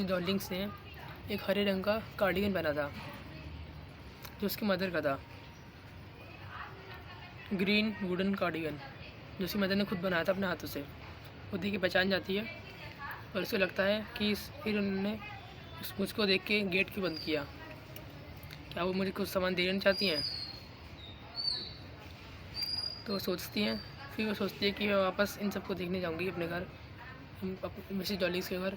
Darlings ने एक हरे रंग का कार्डिगन पहना था जो उसकी मदर का था। ग्रीन वुडन कार्डिगन जो उसकी मदर ने खुद बनाया था अपने हाथों से। वो देख के पहचान जाती है और उसको लगता है कि फिर उन्होंने मुझको देख के गेट क्यों बंद किया। क्या वो मुझे कुछ सामान देना चाहती हैं? तो वो सोचती हैं। फिर वो सोचती है कि मैं वापस इन सबको देखने जाऊंगी अपने घर, मिसेस डॉलिंग्स के घर।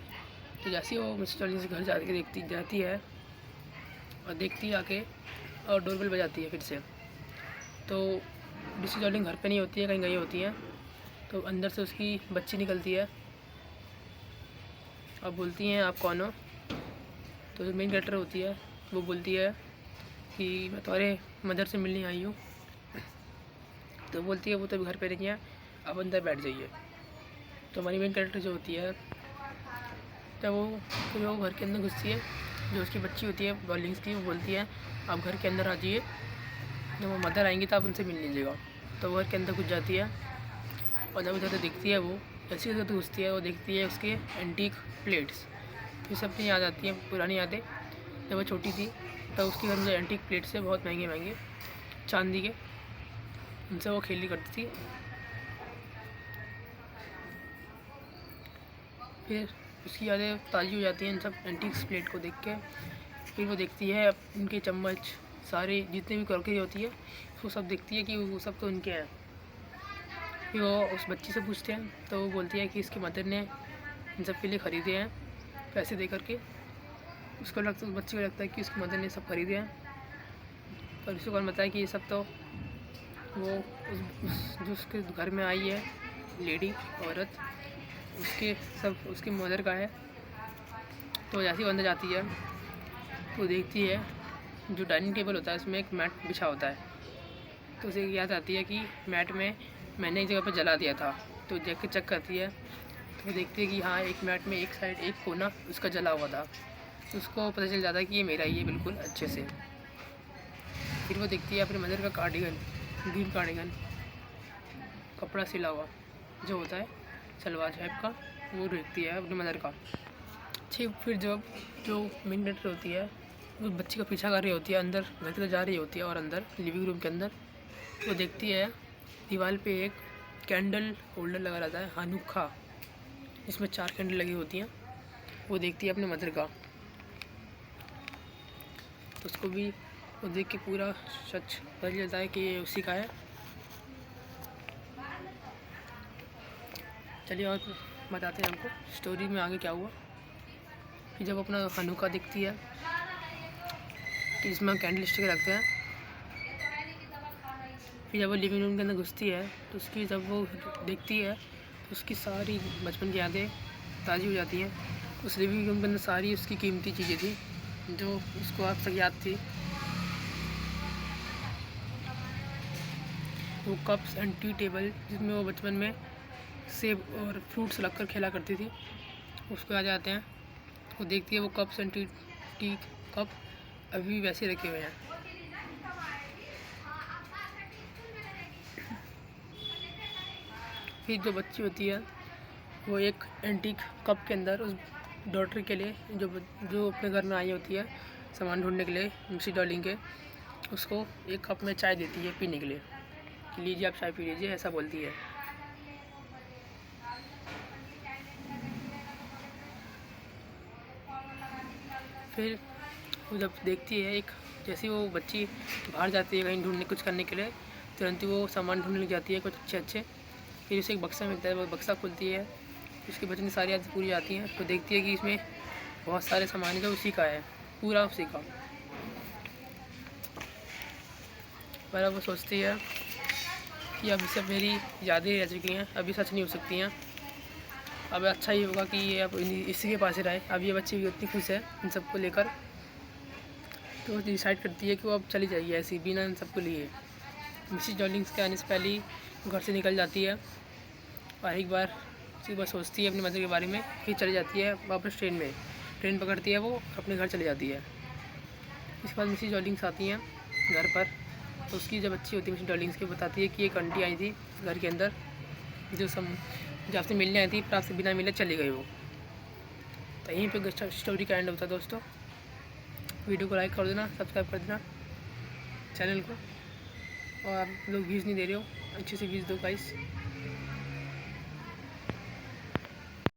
तो जैसे ही वो मिसेस डॉलिंग्स के घर जाके देखती जाती है और देखती है आके और डोरबेल बजाती है फिर से। तो मिसेस डॉलिंग घर पे नहीं होती है, कहीं गई होती है। तो अंदर से उसकी बच्ची निकलती है और बोलती हैं आप कौन हो। तो जो मेन कैरेक्टर होती है वो बोलती है कि मैं तुम्हारे मदर से मिलने आई हूँ। तो बोलती है वो तो घर पे नहीं है, आप अंदर बैठ जाइए। तो हमारी मेन कैरेक्टर जो होती है तब वो फिर वो घर के अंदर घुसती है। जो उसकी बच्ची होती है डॉलिंग्स की, वो बोलती है आप घर के अंदर आ जाइए, जब वो मदर आएंगी तो आप उनसे मिल लीजिएगा। तो वो घर के अंदर घुस जाती है और जब उधर देखती है वो जैसे उधर तो घुसती है वो देखती है उसके एंटीक प्लेट्स। ये सब चीज़ याद आती हैं, पुरानी यादें। जब वो छोटी थी तब उसके घर में जो एंटीक प्लेट्स है बहुत महंगे महंगे चांदी के, उनसे वो खेली करती थी। फिर उसकी यादें ताज़ी हो जाती हैं इन सब एंटीक प्लेट को देख के। फिर वो देखती है उनके चम्मच सारे जितने भी क्रॉकरी होती है वो सब देखती है कि वो सब तो उनके हैं। फिर वो उस बच्ची से पूछते हैं तो वो बोलती है कि इसकी मदर ने इन सब के लिए ख़रीदे हैं पैसे दे करके। उसको लगता है, उस बच्चे को लगता है कि उसकी मदर ने सब खरीदे हैं, पर उसको कौन बताया कि ये सब तो वो जो उसके घर में आई है लेडी औरत उसके सब उसकी मदर का है। तो जैसे ही अंदर जाती है तो देखती है जो डाइनिंग टेबल होता है उसमें एक मैट बिछा होता है। तो उसे याद आती है कि मैट में मैंने एक जगह पर जला दिया था। तो देख के चेक करती है तो वो देखती है कि हाँ एक मैट में एक साइड एक कोना उसका जला हुआ था। तो उसको पता चल जाता है कि ये मेरा ही है बिल्कुल अच्छे से। फिर वो देखती है अपने मदर का कार्डिगन, ग्रीन कार्डिगन कपड़ा सिला हुआ जो होता है सलवार टाइप का, वो देखती है अपनी मदर का। ठीक फिर जब जो मेन कैरेक्टर होती है वो बच्ची का पीछा कर रही होती है, अंदर घर की तरफ जा रही होती है और अंदर लिविंग रूम के अंदर वो देखती है दीवार पे एक कैंडल होल्डर लगा रहता है हनुक्का, जिसमें 4 कैंडल लगी होती हैं। वो देखती है अपने मदर का, तो उसको भी वो देख के पूरा सच पता चलता है कि ये उसी का है। चलिए और बताते हैं हमको स्टोरी में आगे क्या हुआ। फिर जब अपना हनुक्का दिखती है कि जिसमें कैंडल स्टिक रखते हैं, फिर जब वो लिविंग रूम के अंदर घुसती है तो उसकी जब वो देखती है तो उसकी सारी बचपन की यादें ताज़ी हो जाती हैं। उस लिविंग रूम के अंदर सारी उसकी कीमती चीज़ें थी जो उसको अब तक याद थी। वो कप्स एंड टी टेबल जिसमें वो बचपन में सेब और फ्रूट्स रख कर खेला करती थी, उसको याद आते हैं। वो देखती है वो कप्स एंड टी कप अभी भी वैसे रखे हुए हैं। फिर जो बच्ची होती है वो एक एंटीक कप के अंदर उस डॉटर के लिए जो अपने घर में आई होती है सामान ढूंढने के लिए मिसेस डॉलिंग के, उसको एक कप में चाय देती है पीने के लिए कि लीजिए आप चाय पी लीजिए, ऐसा बोलती है। फिर वो जब देखती है एक जैसे वो बच्ची बाहर जाती है कहीं ढूंढने कुछ करने के लिए, तुरंत ही वो सामान ढूंढने लग जाती है कुछ अच्छे अच्छे। फिर उसे एक बक्सा मिलता है, वो बक्सा खुलती है, उसके बचपन की सारी यादें पूरी आती हैं। तो देखती है कि इसमें बहुत सारे सामान है जो उसी का है, पूरा उसी का। पर अब वो सोचती है कि अब सब मेरी यादें रह चुकी हैं, अभी सच नहीं हो सकती हैं। अब अच्छा ही होगा कि ये अब इसी के पास ही रहे। अब ये बच्ची भी उतनी खुश है इन सबको लेकर, तो डिसाइड करती है कि वो अब चली जाएगी ऐसी बिना इन सबको लिए। मिसेस डॉलिंग्स के आने से पहले ही घर से निकल जाती है और एक बार सुबह सोचती है अपनी मदर के बारे में, फिर चली जाती है वापस ट्रेन पकड़ती है वो अपने घर चली जाती है। इसके बाद मिसेस डॉलिंग्स आती हैं घर पर, तो उसकी जब बच्ची होती है मिसेस डॉलिंग्स की बताती है कि एक आंटी आई थी घर के अंदर जो आपसे मिलने आई थी, पर आपसे बिना मिले चली गई वो। तो यहीं पे स्टोरी का एंड होता है दोस्तों। वीडियो को लाइक कर देना, सब्सक्राइब कर देना चैनल को, और आप लोग व्यूज़ नहीं दे रहे हो, अच्छे से व्यूज़ दो गाइस।